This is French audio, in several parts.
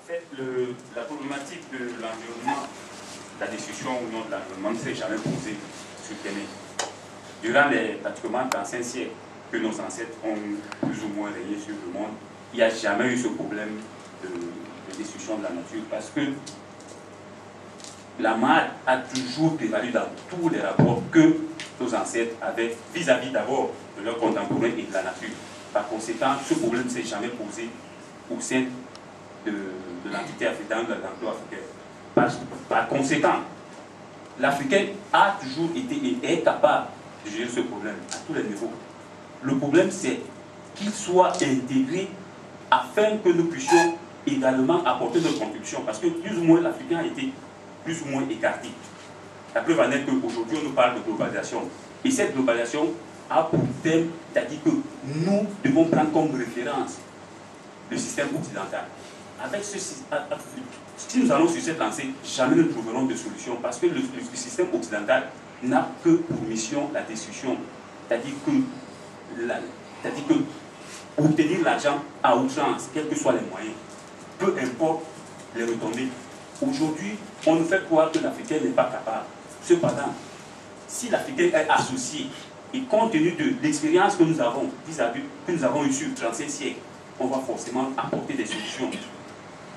fait, la problématique de l'environnement, la discussion ou non de l'environnement ne s'est jamais posée sur Téné. Durant les pratiquement 35 siècles que nos ancêtres ont plus ou moins rayé sur le monde, il n'y a jamais eu ce problème de destruction de la nature parce que la mort a toujours prévalu dans tous les rapports que nos ancêtres avaient vis-à-vis d'abord de leurs contemporains et de la nature. Par conséquent, ce problème ne s'est jamais posé au sein de l'entité africaine, de l'enclos africain. Par conséquent, l'Africain a toujours été et est capable de gérer ce problème à tous les niveaux. Le problème, c'est qu'il soit intégré afin que nous puissions également apporter notre contribution. Parce que plus ou moins, l'Africain a été plus ou moins écarté. La preuve en est qu'aujourd'hui, on nous parle de globalisation. Et cette globalisation a pour thème, c'est-à-dire que nous devons prendre comme référence le système occidental. Avec si nous allons sur cette lancée, jamais nous trouverons de solution parce que le système occidental n'a que pour mission la destruction. C'est-à-dire que obtenir l'argent à outrance, quels que soient les moyens, peu importe les retombées. Aujourd'hui, on nous fait croire que l'Africain n'est pas capable. Cependant, si l'Africain est associé et compte tenu de l'expérience que nous avons eue sur 35 siècles, on va forcément apporter des solutions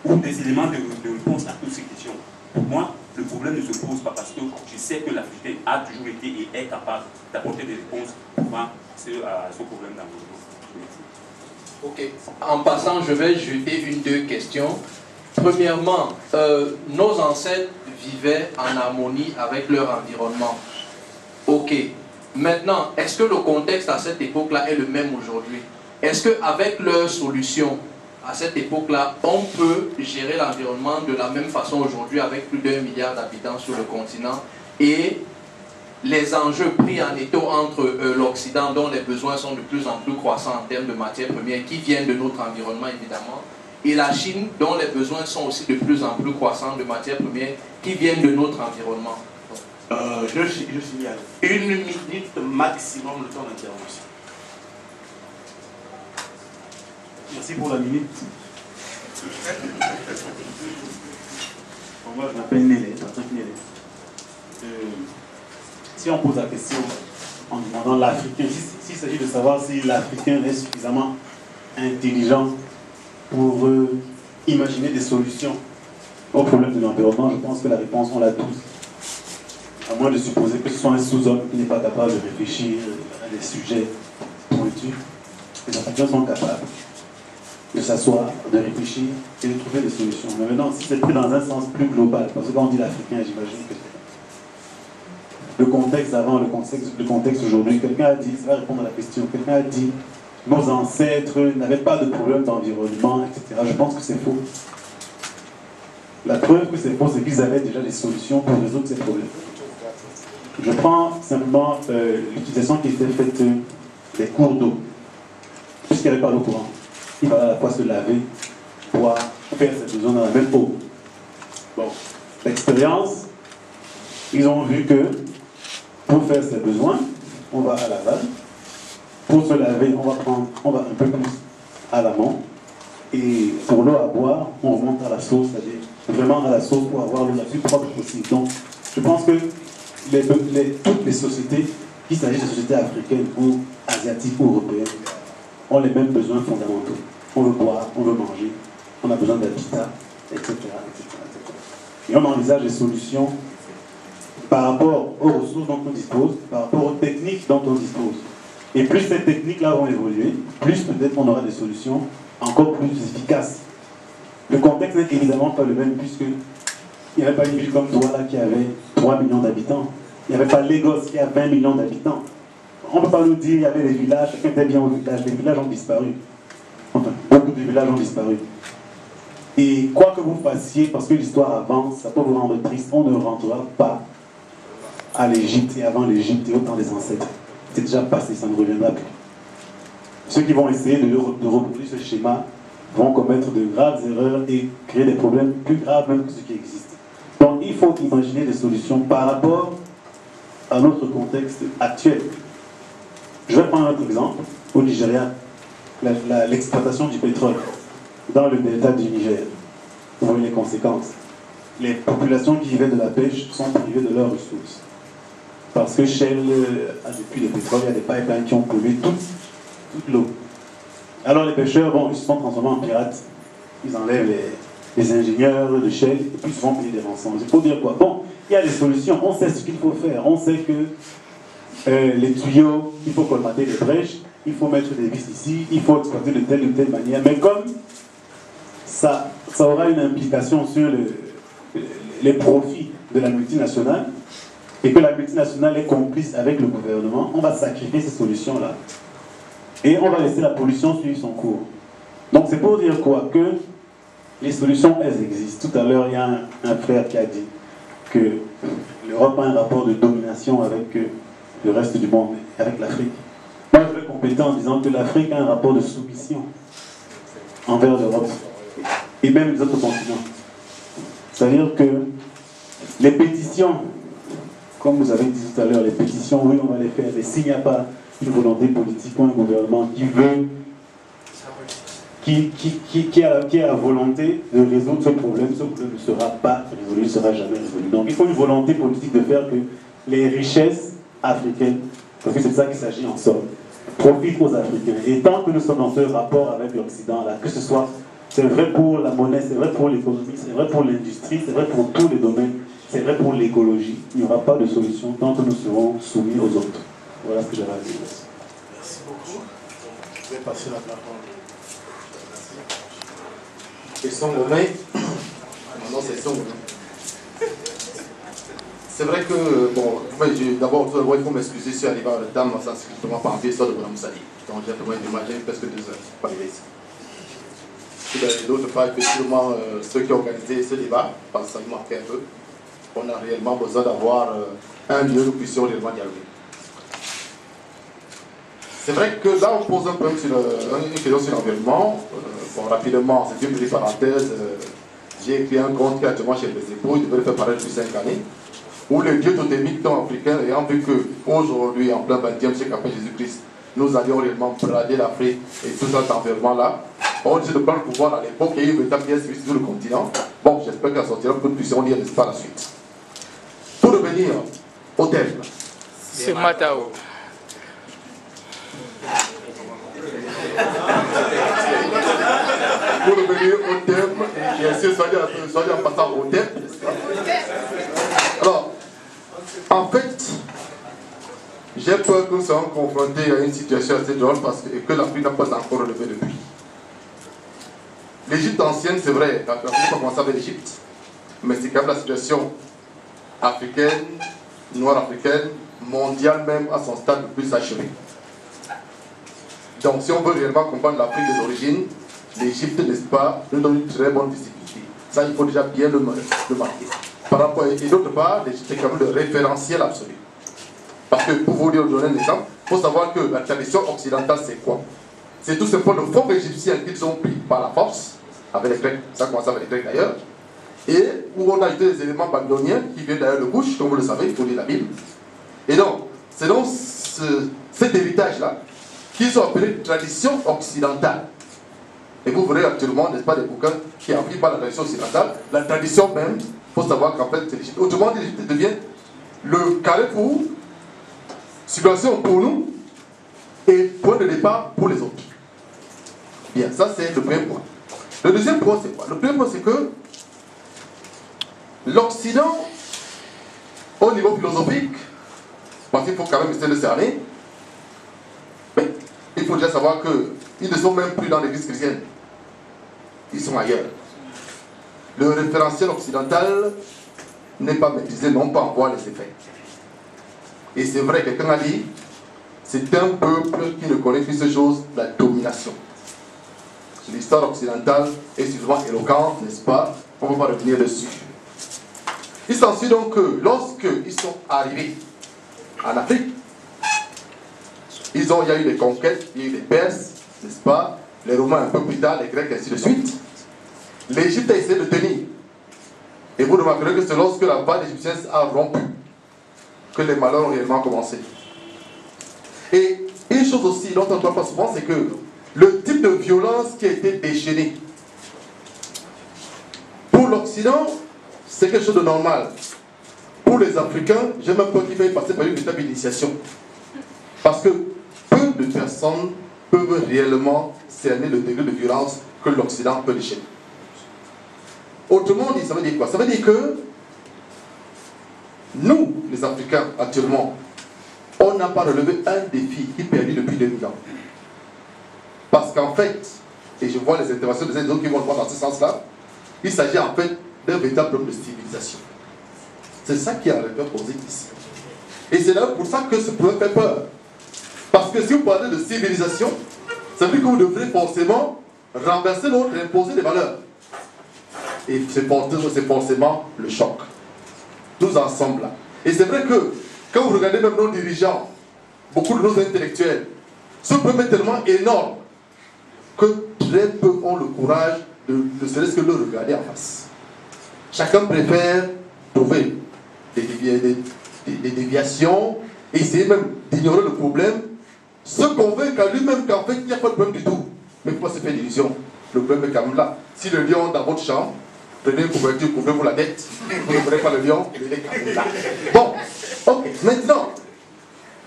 ou des éléments de réponse à toutes ces questions. Pour moi, le problème ne se pose pas parce que je sais que l'Africain a toujours été et est capable d'apporter des réponses à ce problème d'environnement. Ok. En passant, je vais jeter deux questions. Premièrement, nos ancêtres vivaient en harmonie avec leur environnement. Ok. Maintenant, est-ce que le contexte à cette époque-là est le même aujourd'hui? Est-ce qu'avec leurs solutions, à cette époque-là, on peut gérer l'environnement de la même façon aujourd'hui avec plus d'1 milliard d'habitants sur le continent et les enjeux pris en étau entre l'Occident, dont les besoins sont de plus en plus croissants en termes de matières premières, qui viennent de notre environnement évidemment, et la Chine, dont les besoins sont aussi de plus en plus croissants de matières premières, qui viennent de notre environnement. Je signale 1 minute maximum le temps d'intervention. Merci pour la minute. Moi, je m'appelle Nélé, Patrick Nélé. Si on pose la question en demandant l'Africain, s'il s'agit de savoir si l'Africain est suffisamment intelligent pour imaginer des solutions au problème de l'environnement, je pense que la réponse, on l'a tous. À moins de supposer que ce soit un sous-homme qui n'est pas capable de réfléchir à des sujets pointus, les Africains sont capables de s'asseoir, de réfléchir et de trouver des solutions. Mais maintenant, si c'est pris dans un sens plus global, parce que quand on dit l'Africain, j'imagine que le contexte avant, le contexte aujourd'hui, quelqu'un a dit, ça va répondre à la question, quelqu'un a dit, nos ancêtres n'avaient pas de problème d'environnement, etc. Je pense que c'est faux. La preuve que c'est faux, c'est qu'ils avaient déjà des solutions pour résoudre ces problèmes. Je prends simplement l'utilisation qui était faite des cours d'eau. Puisqu'il n'y avait pas d'eau courante, il fallait à la fois se laver, boire, faire ses besoins dans la même eau. Bon, l'expérience, ils ont vu que pour faire ses besoins, on va à l'aval. Pour se laver, on va un peu plus à l'amont. Et pour l'eau à boire, on remonte à la source, c'est-à-dire vraiment à la source pour avoir l'eau la plus propre possible. Donc, je pense que toutes les sociétés, qu'il s'agisse de sociétés africaines ou asiatiques ou européennes, ont les mêmes besoins fondamentaux. On veut boire, on veut manger, on a besoin d'habitat, etc., etc. Et on envisage des solutions par rapport aux ressources dont on dispose, par rapport aux techniques dont on dispose. Et plus ces techniques-là vont évoluer, plus peut-être on aura des solutions encore plus efficaces. Le contexte n'est évidemment pas le même, puisqu'il n'y avait pas une ville comme Douala qui avait 3 millions d'habitants. Il n'y avait pas Lagos qui a 20 millions d'habitants. On ne peut pas nous dire qu'il y avait des villages, chacun était bien au village. Les villages ont disparu. Enfin, beaucoup de villages ont disparu. Et quoi que vous fassiez, parce que l'histoire avance, ça peut vous rendre triste, on ne rentrera pas à l'Égypte et avant l'Égypte et au temps des ancêtres. C'est déjà passé, ça ne reviendra plus. Ceux qui vont essayer de reproduire ce schéma vont commettre de graves erreurs et créer des problèmes plus graves même que ceux qui existent. Donc il faut imaginer des solutions par rapport à notre contexte actuel. Je vais prendre un autre exemple. Au Nigeria, l'exploitation du pétrole dans le delta du Niger. vous voyez les conséquences. Les populations qui vivaient de la pêche sont privées de leurs ressources. Parce que Shell a depuis le pétrole, il y a des pipelines qui ont pollué toute l'eau. Alors les pêcheurs, bon, ils se sont transformés en pirates. Ils enlèvent les ingénieurs de Shell et puis ils se font payer des rançons. Il faut dire quoi? Bon, il y a des solutions, on sait ce qu'il faut faire. On sait que les tuyaux, il faut colmater les brèches, il faut mettre des vis ici, il faut exploiter de telle ou telle manière. Mais comme ça aura une implication sur les profits de la multinationale, et que la multinationale est complice avec le gouvernement, on va sacrifier ces solutions-là. Et on va laisser la pollution suivre son cours. Donc c'est pour dire quoi? Que les solutions, elles existent. Tout à l'heure, il y a un frère qui a dit que l'Europe a un rapport de domination avec le reste du monde, avec l'Afrique. Moi, je vais compléter en disant que l'Afrique a un rapport de soumission envers l'Europe et même les autres continents. C'est-à-dire que les pétitions, comme vous avez dit tout à l'heure, les pétitions, oui, on va les faire, mais s'il n'y a pas une volonté politique ou un gouvernement qui veut, qui a la volonté de résoudre ce problème ne sera pas résolu, ne sera jamais résolu. Donc il faut une volonté politique de faire que les richesses africaines, parce que c'est de ça qu'il s'agit en somme, profitent aux Africains. Et tant que nous sommes dans ce rapport avec l'Occident, là, que ce soit, c'est vrai pour la monnaie, c'est vrai pour l'économie, c'est vrai pour l'industrie, c'est vrai pour tous les domaines, c'est vrai pour l'écologie, il n'y aura pas de solution tant que nous serons soumis aux autres. Voilà ce que j'avais à dire. Merci beaucoup. Je vais passer la parole. Question Gomé. Non, c'est son. C'est vrai que, bon, d'abord, il faut m'excuser si arrivé à retard, mais ça c'est justement par l'histoire de Mme Moussali. Donc j'ai vraiment demandé presque 2 heures pour arriver ici. D'autre part, effectivement, ceux qui ont organisé ce débat, parce que ça nous manquait un peu, on a réellement besoin d'avoir un lieu où nous puissions réellement dialoguer. C'est vrai que là, on pose un peu une question sur l'environnement. Bon, rapidement, c'est une petite parenthèse. J'ai écrit un compte qui est actuellement chez les époux, il devait le faire paraître depuis 5 années, où les dieux totémiques africains, ayant vu qu'aujourd'hui, en plein 20e siècle après Jésus-Christ, nous allions réellement brader l'Afrique et tout cet environnement-là, on décide de prendre le pouvoir à l'époque et il y a une étape bien suivie sur le continent. Bon, j'espère qu'elle sortira pour que nous puissions lire par la suite. Pour revenir au thème. C'est Matao. Pour revenir au thème, bien sûr, soyez en passant au thème. Alors, en fait, j'ai peur que nous soyons confrontés à une situation assez drôle parce que l'Afrique n'a pas encore relevé depuis. L'Égypte ancienne, c'est vrai, l'Afrique a commencé avec l'Égypte, mais c'est quand même la situation africaine, noire africaine, mondiale même, à son stade le plus achevé. Donc, si on veut réellement comprendre l'Afrique des origines, l'Égypte, n'est-ce pas, nous donne une très bonne visibilité. Ça, il faut déjà bien le marquer. Par rapport, et d'autre part, l'Égypte est quand même le référentiel absolu. Parce que, pour vous donner un exemple, il faut savoir que la tradition occidentale, c'est quoi? C'est tout simplement le fond égyptien qu'ils ont pris par la force, avec les Grecs, ça commence avec les Grecs d'ailleurs, et où on a ajouté des éléments babyloniens qui viennent d'ailleurs de bouche, comme vous le savez, il faut lire la Bible. Et donc, c'est donc cet héritage-là qu'ils ont appelé tradition occidentale. Et vous verrez actuellement, n'est-ce pas, des bouquins qui appliquent par la tradition occidentale. La tradition même, il faut savoir qu'en fait, c'est l'Égypte. Autrement dit, l'Égypte devient le carrefour, situation pour nous, et point de départ pour les autres. Bien, ça c'est le premier point. Le deuxième point, c'est quoi? Le premier point, c'est que l'Occident, au niveau philosophique, parce qu'il faut quand même essayer de cerner, mais il faut déjà savoir qu'ils ne sont même plus dans l'église chrétienne. Ils sont ailleurs. Le référentiel occidental n'est pas maîtrisé, non pas en voir les effets. Et c'est vrai, quelqu'un a dit, c'est un peuple qui ne connaît qu'une seule chose, la domination. L'histoire occidentale est suffisamment éloquente, n'est-ce pas? On ne va pas revenir dessus. Il s'ensuit donc que lorsqu'ils sont arrivés en Afrique, il y a eu des conquêtes, il y a eu des Perses, n'est-ce pas? Les Romains un peu plus tard, les Grecs, ainsi de suite. L'Égypte a essayé de tenir. Et vous remarquerez que c'est lorsque la vague égyptienne a rompu que les malheurs ont réellement commencé. Et une chose aussi dont on ne parle pas souvent, c'est que le type de violence qui a été déchaîné l'Occident, c'est quelque chose de normal. Pour les Africains, j'ai même peur qu'ils fassent passer par une véritable initiation. Parce que peu de personnes peuvent réellement cerner le degré de violence que l'Occident peut déchaîner. Autrement dit, ça veut dire quoi? Ça veut dire que nous, les Africains, actuellement, on n'a pas relevé un défi qui perdure depuis 2000 ans. Parce qu'en fait, et je vois les interventions des autres qui vont le voir dans ce sens-là, il s'agit en fait d'un véritable problème de civilisation. C'est ça qui a posé ici. Et c'est là pour ça que ce problème fait peur. Parce que si vous parlez de civilisation, ça veut dire que vous devrez forcément renverser l'autre et imposer des valeurs. Et c'est forcément le choc. Nous en sommes là. Et c'est vrai que quand vous regardez même nos dirigeants, beaucoup de nos intellectuels, ce problème est tellement énorme que très peu ont le courage de ne serait-ce que le regarder en face. Chacun préfère trouver des déviations, essayer même d'ignorer le problème, se convaincre à lui-même qu'en fait il n'y a pas de problème du tout. Mais pourquoi se faire d'illusion? Le problème est quand même là. Si le lion dans votre chambre, prenez une couverture, couvrez-vous la tête, vous ne prenez pas le lion, il est quand même là. Bon, ok, maintenant,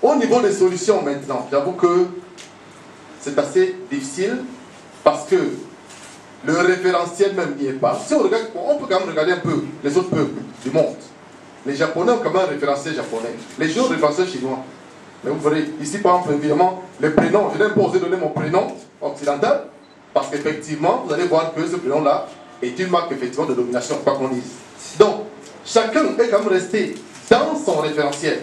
au niveau des solutions maintenant, j'avoue que c'est assez difficile parce que le référentiel même n'y est pas. Si on regarde, on peut quand même regarder un peu les autres peuples du monde. Les Japonais ont quand même un référentiel japonais. Les gens ont un référentiel chinois. Mais vous verrez, ici par exemple, évidemment, les prénoms, je n'ai pas osé donner mon prénom occidental, parce qu'effectivement, vous allez voir que ce prénom-là est une marque effectivement de domination, quoi qu'on dise. Donc, chacun est quand même resté dans son référentiel.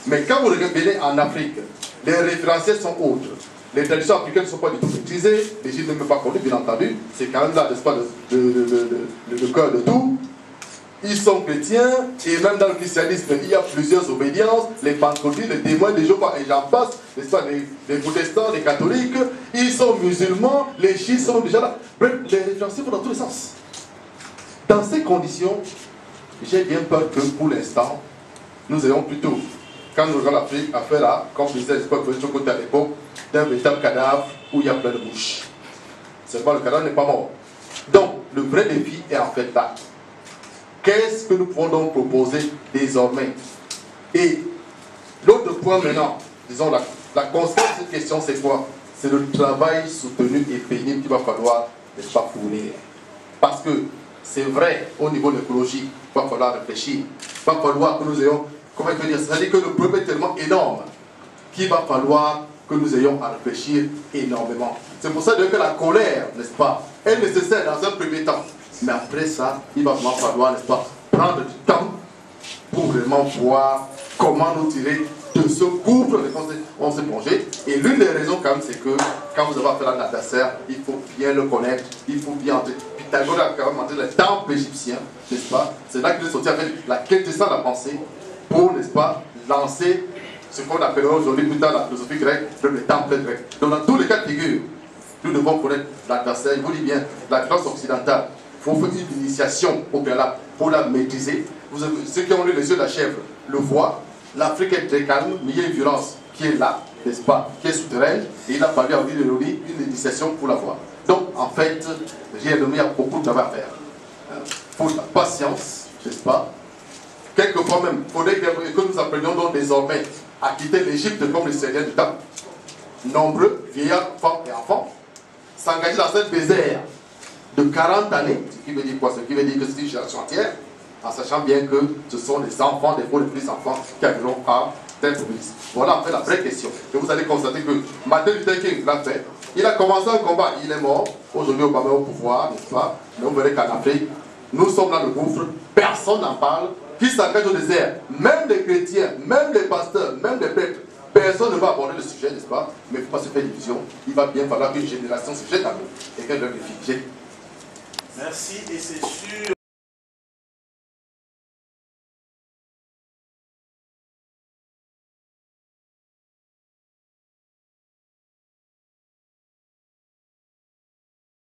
Mais quand vous regardez en Afrique, les référentiels sont autres. Les traditions africaines ne sont pas du tout maîtrisées, les Gilles ne sont pas connus, bien entendu. C'est quand même là, n'est-ce pas, le cœur de tout. Ils sont chrétiens, et même dans le christianisme, il y a plusieurs obédiences, les pentecôtistes, les témoins de Jéhovah, et j'en passe, n'est-ce pas, les protestants, les catholiques, ils sont musulmans, les chiites sont déjà là. Bref, les référentiels vont dans tous les sens. Dans ces conditions, j'ai bien peur que pour l'instant, nous ayons plutôt, quand nous regardons l'Afrique, affaire à, comme je disais, l'espoir de côté à l'époque, d'un véritable cadavre où il y a plein de bouches. Seulement le cadavre n'est pas mort. Donc, le vrai défi est en fait là. Qu'est-ce que nous pouvons donc proposer désormais? Et l'autre point maintenant, disons, la constante de cette question, c'est quoi? C'est le travail soutenu et pénible qu'il va falloir, n'est-ce pas, fournir. Parce que c'est vrai, au niveau de l'écologie, il va falloir réfléchir. Il va falloir que nous ayons, comment je peux dire, c'est-à-dire que le problème est tellement énorme qu'il va falloir que nous ayons à réfléchir énormément. C'est pour ça que la colère, n'est-ce pas, est nécessaire dans un premier temps. Mais après ça, il va vraiment falloir, n'est-ce pas, prendre du temps pour vraiment voir comment nous tirer de ce gouffre dans lequel on s'est plongé. Et l'une des raisons, quand même, c'est que quand vous avez affaire à un adversaire, il faut bien le connaître, il faut bien entrer. Pythagore a quand même entré les temples égyptiens, n'est-ce pas? C'est là qu'il est sorti avec la quintessence de la pensée pour, n'est-ce pas, lancer ce qu'on appellera aujourd'hui, plus tard, la philosophie grecque, le temple grec. Donc, dans tous les cas de figure, nous devons connaître l'adversaire. Il vous dit bien, la classe occidentale. Il faut faire une initiation au préalable pour la maîtriser. Ceux qui ont lu les yeux de la chèvre le voient. L'Afrique est très calme, mais il y a une violence qui est là, n'est-ce pas, qui est souterraine. Et il a fallu avoir une initiation pour la voir. Donc, en fait, il y a beaucoup de travail à faire. Pour la patience, n'est-ce pas? Quelquefois même, il faudrait que nous apprenions donc désormais à quitter l'Égypte comme les Syriens du temps. Nombreux, vieillards, femmes et enfants, s'engager dans ce désert de 40 années, ce qui veut dire quoi? Ce qui veut dire que c'est une génération entière, en sachant bien que ce sont les enfants, des fois les petits-enfants, qui arriveront à être ministres. Voilà en fait la vraie question. Et vous allez constater que Martin Luther King l'a fait. Il a commencé un combat, il est mort. Aujourd'hui, Obama est au pouvoir, n'est-ce pas? Mais vous verrez qu'en Afrique, nous sommes dans le gouffre, personne n'en parle. Qui s'engage au désert, même les chrétiens, même les pasteurs, même les prêtres, personne ne va aborder le sujet, n'est-ce pas? Mais il ne faut pas se faire d'illusions. Il va bien falloir qu'une génération se jette à l'eau et qu'elle le défie. Merci, et c'est sûr.